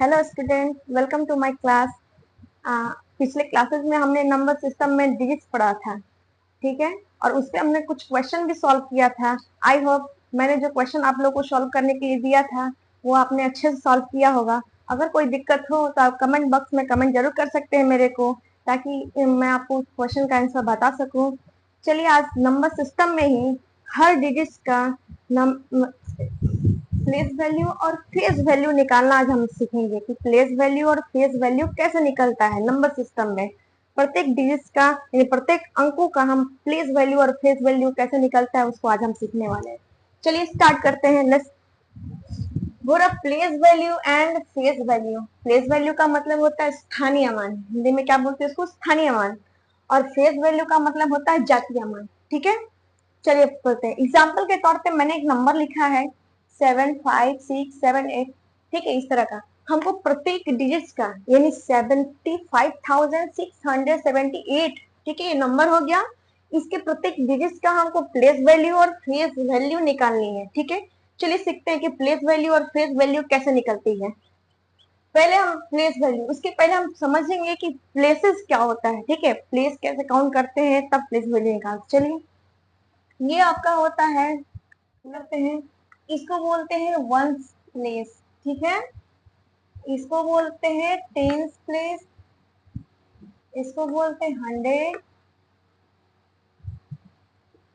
Hello student, welcome to my class. पिछले classes में हमने नंबर सिस्टम में डिजिट्स पढ़ा था, ठीक है, और उस पे हमने कुछ क्वेश्चन भी सॉल्व किया था। आई होप मैंने जो क्वेश्चन आप लोगों को सॉल्व करने के लिए दिया था वो आपने अच्छे से सॉल्व किया होगा। अगर कोई दिक्कत हो तो आप कमेंट बॉक्स में कमेंट जरूर कर सकते हैं मेरे को, ताकि मैं आपको उस क्वेश्चन का आंसर बता सकूं। चलिए आज नंबर सिस्टम में ही हर डिजिट्स का प्लेस वैल्यू और फेस वैल्यू निकालना आज हम सीखेंगे कि प्लेस वैल्यू और फेस वैल्यू कैसे निकलता है नंबर सिस्टम में। प्रत्येक डिजिट्स का यानी प्रत्येक अंकों का हम प्लेस वैल्यू और फेस वैल्यू कैसे निकलता है उसको आज हम सीखने वाले हैं। चलिए स्टार्ट करते हैं। Let's go to place value and face value. Place value का मतलब होता है स्थानीय मान, हिंदी में क्या बोलते हैं उसको, स्थानीय मान। और फेस वैल्यू का मतलब होता है जातीय मान, ठीक है। चलिए पढ़ते हैं। एग्जाम्पल के तौर पे मैंने एक नंबर लिखा है 75678, ठीक है, इस तरह का। हमको प्रत्येक डिजिट्स का यानी 75,678, ठीक है, ये नंबर हो गया। इसके प्रत्येक डिजिट्स का हमको प्लेस वैल्यू और फेस वैल्यू निकालनी है, ठीक है। चलिए सीखते हैं कि प्लेस वैल्यू और फेस वैल्यू कैसे निकलती है। पहले हम प्लेस वैल्यू, उसके पहले हम समझेंगे कि प्लेसेस क्या होता है, ठीक है, प्लेस कैसे काउंट करते हैं तब प्लेस वैल्यू निकालते। चलिए ये आपका होता है, करते हैं, इसको बोलते हैं वंस प्लेस, ठीक है, इसको बोलते हैं टेंस प्लेस, इसको बोलते हैं 100,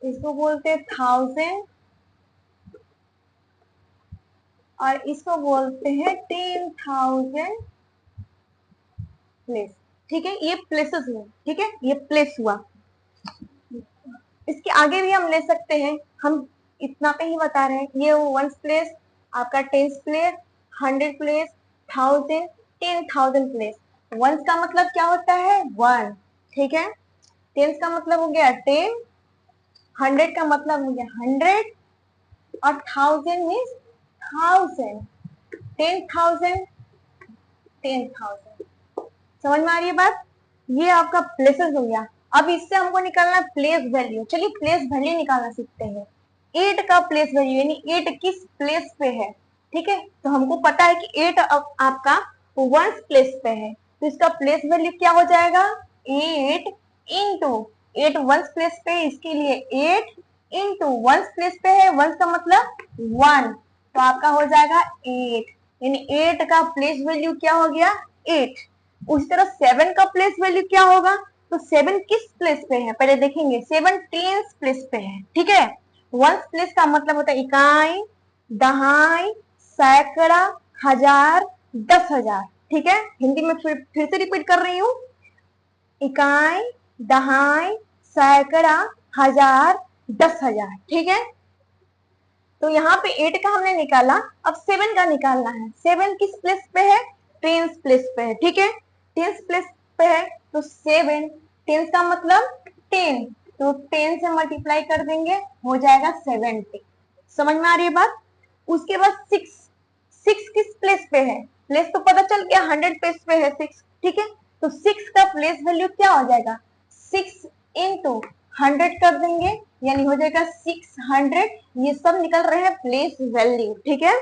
इसको बोलते हैं 1000 और इसको बोलते हैं 10,000 प्लेस, ठीक है। ये प्लेसेस हुए, ठीक है, ये प्लेस हुआ। इसके आगे भी हम ले सकते हैं, हम इतना पे ही बता रहे हैं। ये वंस प्लेस, आपका tens place, 100 place, 1000, 10,000 place. Ones का मतलब क्या होता है, वन, ठीक है। टेंस का मतलब हो गया 10, 100 का मतलब हो गया 100 और 1000 मीन्स 1000, 10,000, 10,000। समझ में आ रही है बात। ये आपका प्लेसेस हो गया। अब इससे हमको निकालना है प्लेस वैल्यू। चलिए प्लेस वैल्यू निकालना सीखते हैं। 8 का प्लेस वैल्यू यानी 8 किस प्लेस पे है, ठीक है। तो हमको पता है कि 8 आपका वंस प्लेस पे है, तो इसका प्लेस वैल्यू क्या हो जाएगा, 8 इंटू 8 वंस प्लेस पे, इसके लिए 8 इंटू वंस प्लेस पे है, वंस का मतलब 1, तो आपका हो जाएगा 8, यानी 8 का प्लेस वैल्यू क्या हो गया, 8। उसी तरह 7 का प्लेस वैल्यू क्या होगा, तो 7 किस प्लेस पे है पहले देखेंगे, 7 टेंस प्लेस पे है, ठीक है। वंस प्लेस का मतलब होता है इकाई, दहाई, सैकड़ा, हजार, 10,000, ठीक है। हिंदी में फिर से रिपीट कर रही हूँ, इकाई, दहाई, सैकड़ा, हजार, 10,000, ठीक है। तो यहाँ पे 8 का हमने निकाला, अब 7 का निकालना है। 7 किस प्लेस पे है, टेंस प्लेस पे है, ठीक है, टेंस प्लेस पे है। तो 7 टेंस का मतलब 10, तो 10 से मल्टीप्लाई कर देंगे, हो जाएगा 70। समझ में आ रही है बात। उसके बाद 6 किस प्लेस पे है, प्लेस तो पता चल गया 100 प्लेस पे है 6, ठीक है। तो 6 का प्लेस वैल्यू क्या हो जाएगा, 6 इंटू 100 कर देंगे, यानी हो जाएगा 600। ये सब निकल रहे हैं प्लेस वैल्यू, ठीक है।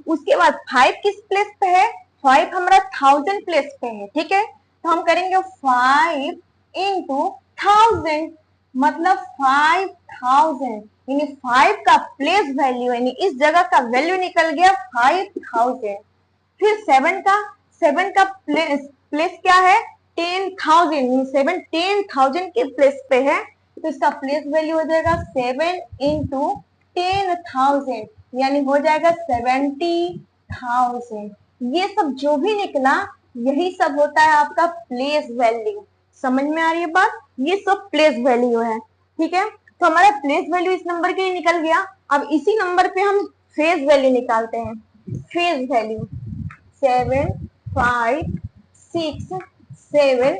उसके बाद 5 किस प्लेस पे है, 5 हमारा 1000 प्लेस पे है, ठीक है। तो हम करेंगे 5 इंटू 1000, मतलब 5000, यानी 5 का प्लेस वैल्यू यानी इस जगह का वैल्यू निकल गया 5000। फिर 7 का प्लेस क्या है, 10,000, 7 10,000 के प्लेस पे है, तो इसका प्लेस वैल्यू हो जाएगा 7 इंटू 10,000, यानी हो जाएगा 70,000। ये सब जो भी निकला यही सब होता है आपका प्लेस वैल्यू। समझ में आ रही है बात, ये सब प्लेस वैल्यू है, ठीक है। तो हमारा प्लेस वैल्यू इस नंबर के लिए निकल गया। अब इसी नंबर पे हम फेज वैल्यू निकालते हैं। फेज वैल्यू 7 5 6 7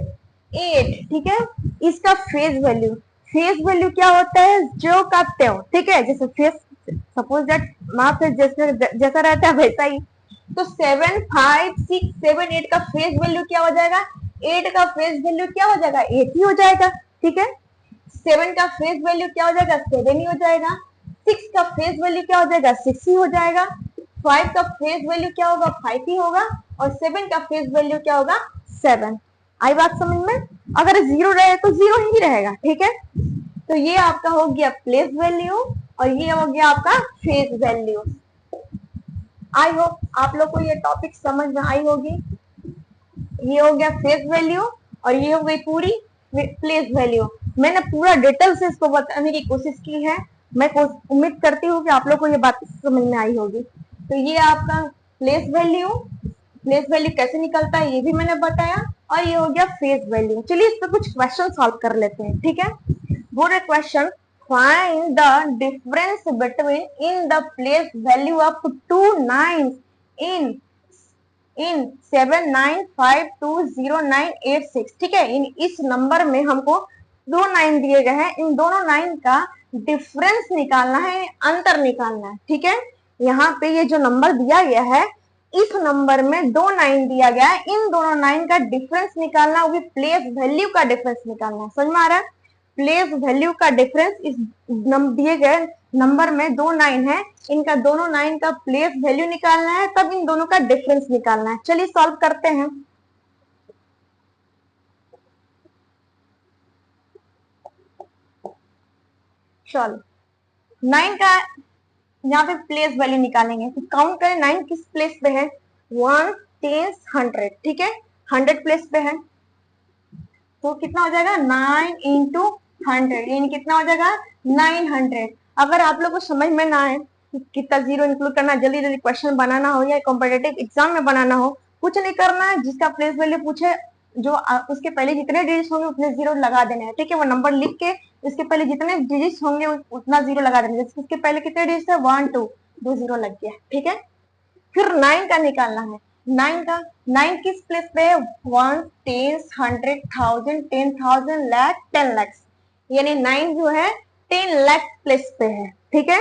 8, ठीक है। इसका फेज वैल्यू क्या होता है, जो का त्यों, ठीक है। जैसे फेज सपोज दैट माफ है, जैसा रहता है वैसा ही। तो 7 5 6 7 8 का फेज वैल्यू क्या हो जाएगा, 8 का फेज वैल्यू क्या हो जाएगा, 8 ही हो जाएगा, ठीक है। 7 का फेज वैल्यू क्या हो जाएगा, 7 ही हो जाएगा। 6 का फेज वैल्यू क्या हो जाएगा, 6 ही हो जाएगा। 5 का फेज वैल्यू क्या होगा, 5 ही होगा। और 7 का फेस वैल्यू क्या होगा 7। आई बात समझ में? अगर 0 रहे तो 0 ही रहेगा, ठीक है। तो ये आपका हो गया प्लेस वैल्यू और ये हो गया आपका फेस वैल्यू। आई होप आप लोग को ये टॉपिक समझ में आई होगी। ये हो गया फेस वैल्यू और ये हो गई पूरी प्लेस वैल्यू। मैंने पूरा डिटेल से इसको बताने की कोशिश की है। मैं उम्मीद करती हूँ कि आप लोग को ये बात समझ में आई होगी। तो ये आपका प्लेस वैल्यू, प्लेस वैल्यू कैसे निकलता है ये भी मैंने बताया, और ये हो गया फेस वैल्यू। चलिए इस पर कुछ क्वेश्चन सॉल्व कर लेते हैं, ठीक है। Board question, find the difference between in the place value of 2 nines in 7952096, ठीक है। इन इस नंबर में हमको 2 9 दिए गए हैं, इन दोनों 9 का डिफरेंस निकालना है, अंतर निकालना है, ठीक है। यहाँ पे ये जो नंबर दिया गया है, इस नंबर में 2 9 दिया गया है, इन दोनों 9 का डिफरेंस निकालना, वो भी प्लेस वैल्यू का डिफरेंस निकालना है। समझ में आ रहा है? प्लेस वैल्यू का डिफरेंस इस दिए गए नंबर में 2 9 है, इनका दोनों 9 का प्लेस वैल्यू निकालना है, तब इन दोनों का डिफरेंस निकालना है। चलिए सॉल्व करते हैं। चलो 9 का यहाँ पे प्लेस वैल्यू निकालेंगे, तो काउंट करें 9 किस प्लेस पे है, 1 10 100, ठीक है। 100 प्लेस पे है, तो कितना हो जाएगा 9 इंटू 100, यानी कितना हो जाएगा 900। अगर आप लोग को समझ में ना आए कितना जीरो इंक्लूड करना, जल्दी जल्दी क्वेश्चन बनाना हो या कॉम्पिटेटिव एग्जाम में बनाना हो, कुछ नहीं करना है, जिसका प्लेस वैल्यू पूछे जो उसके पहले जितने डिजिट्स होंगे उतने जीरो लगा देने हैं, ठीक है। वो नंबर लिख के उसके पहले जितने डिजिट्स होंगे उतना जीरो लगा देने। जैसे उसके पहले कितने डिजिट्स है 1 2, 2 जीरो लग गया, ठीक है। फिर 9 का निकालना है। 9 का 9 किस प्लेस पे है, 1 10 100 1000 10,000 लाख 10 लाख, यानी 9 जो है 10 लाख प्लेस पे है, ठीक है।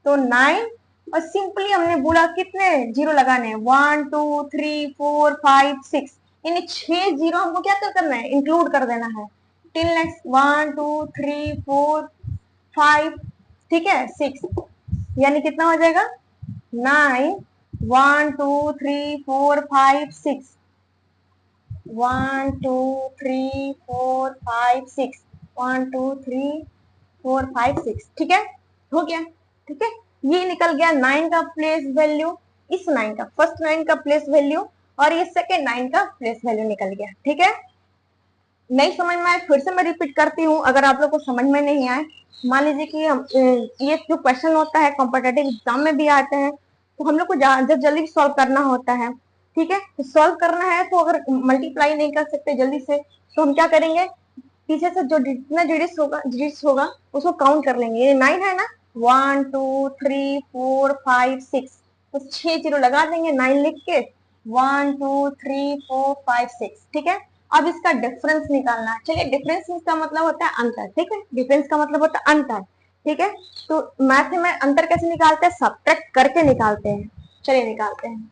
तो 9 और सिंपली हमने बोला कितने जीरो लगाने हैं, 1 2 3 4 5 6, यानी 6 जीरो हमको क्या करना है, इंक्लूड कर देना है। 10 लाख 1 2 3 4 5, ठीक है 6, यानी कितना हो जाएगा 9 1 2 3 4 5 6, 1 2 3 4 5 6, 1 2 3 4 5 6, ठीक है। हो गया, ठीक है। ये निकल गया 9 का प्लेस वैल्यू, इस 9 का फर्स्ट 9 का प्लेस वैल्यू, और ये सेकेंड 9 का प्लेस वैल्यू निकल गया, ठीक है। नहीं समझ में आए फिर से मैं रिपीट करती हूँ, अगर आप लोग को समझ में नहीं आए, मान लीजिए कि हम ये जो क्वेश्चन होता है कॉम्पिटेटिव एग्जाम में भी आते हैं, तो हम लोग को जब जल्दी सॉल्व करना होता है, ठीक है। तो सॉल्व करना है तो अगर मल्टीप्लाई नहीं कर सकते जल्दी से, तो हम क्या करेंगे, पीछे से जो जितना डिजिट्स होगा उसको काउंट कर लेंगे। ये 9 है ना, 1 2 3 4 5 6, तो 6 जीरो लगा देंगे 9 लिख के, 1 2 3 4 5 6, ठीक है। अब इसका डिफरेंस निकालना है। चलिए डिफरेंस का मतलब होता है अंतर, ठीक है। डिफरेंस का मतलब होता है अंतर, ठीक है। तो मैथ में अंतर कैसे निकालते हैं, सब्ट्रैक्ट करके निकालते हैं। चलिए निकालते हैं।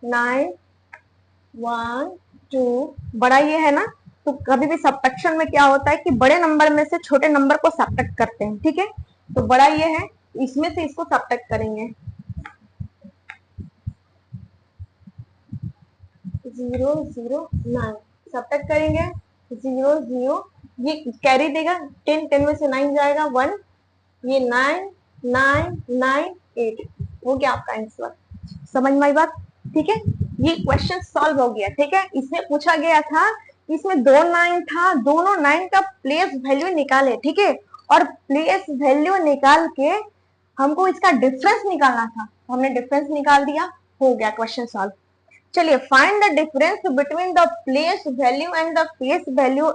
9 1 2, बड़ा ये है ना, तो कभी भी सब्ट्रैक्शन में क्या होता है कि बड़े नंबर में से छोटे नंबर को सब्ट्रैक्ट करते हैं, ठीक है। तो बड़ा ये है, इसमें से इसको सब्ट्रैक्ट करेंगे, 0 0 9 सब्ट्रैक्ट करेंगे, 0 0, ये कैरी देगा, 10 10 में से 9 जाएगा 1, ये 9 9 9 8, हो गया आपका आंसर। समझ में आई बात, ठीक है। ये क्वेश्चन सॉल्व हो गया, ठीक है। इसमें पूछा गया था, इसमें 2 9 था, दोनों 9 का प्लेस वैल्यू निकाले, ठीक है। और प्लेस वैल्यू निकाल के हमको इसका डिफरेंस निकालना था, हमने डिफरेंस निकाल दिया, हो गया क्वेश्चन सॉल्व। चलिए find the difference between the place value and the face value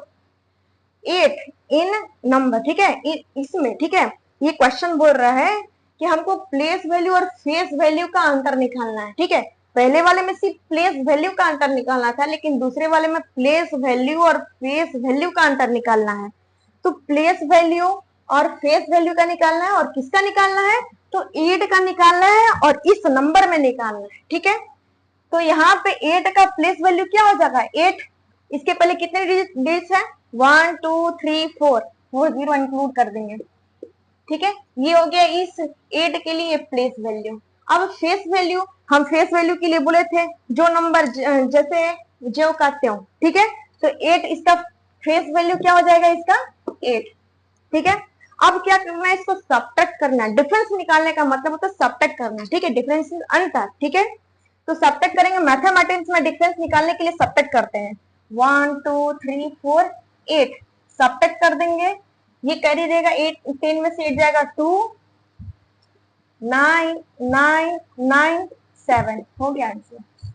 8 in number, ठीक है। इसमें, ठीक है, ये क्वेश्चन बोल रहा है कि हमको प्लेस वैल्यू और फेस वैल्यू का अंतर निकालना है, ठीक है। पहले वाले में सिर्फ प्लेस वैल्यू का अंतर निकालना था, लेकिन दूसरे वाले में प्लेस वैल्यू और फेस वैल्यू का अंतर निकालना है। तो प्लेस वैल्यू और फेस वैल्यू का निकालना है, और किसका निकालना है, तो 8 का निकालना है, और इस नंबर में निकालना है, ठीक है। तो यहाँ पे 8 का प्लेस वैल्यू क्या हो जाएगा 8, इसके पहले कितने डिजिट है 1 2 3 4, 4 जीरो इंक्लूड कर देंगे, ठीक है। ये हो गया इस 8 के लिए प्लेस वैल्यू। अब फेस वैल्यू, हम फेस वैल्यू के लिए बोले थे जो नंबर जैसे जो का त्यों, ठीक है। तो 8 इसका फेस वैल्यू क्या हो जाएगा, इसका 8, ठीक है। अब क्या करना है, इसको सब्ट्रैक्ट करना है। डिफरेंस निकालने का मतलब होता है सब्ट्रैक्ट करना, ठीक है। डिफरेंस अंतर, ठीक है। तो सब्ट्रैक्ट करेंगे, मैथमेटिक्स में डिफरेंस निकालने के लिए सब्ट्रैक्ट करते हैं। 1 2 3 4 8 सब्ट्रैक्ट कर देंगे, ये कैरी रहेगा 8, 10 में से 8 जाएगा 2, 9 9 9 7, हो गया आंसर।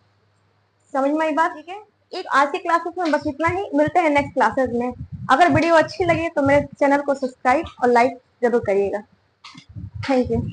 समझ में आई बात, ठीक है। एक आज की क्लासेस में बस इतना ही, मिलते हैं नेक्स्ट क्लासेस में। अगर वीडियो अच्छी लगे तो मेरे चैनल को सब्सक्राइब और लाइक जरूर करिएगा। Thank you.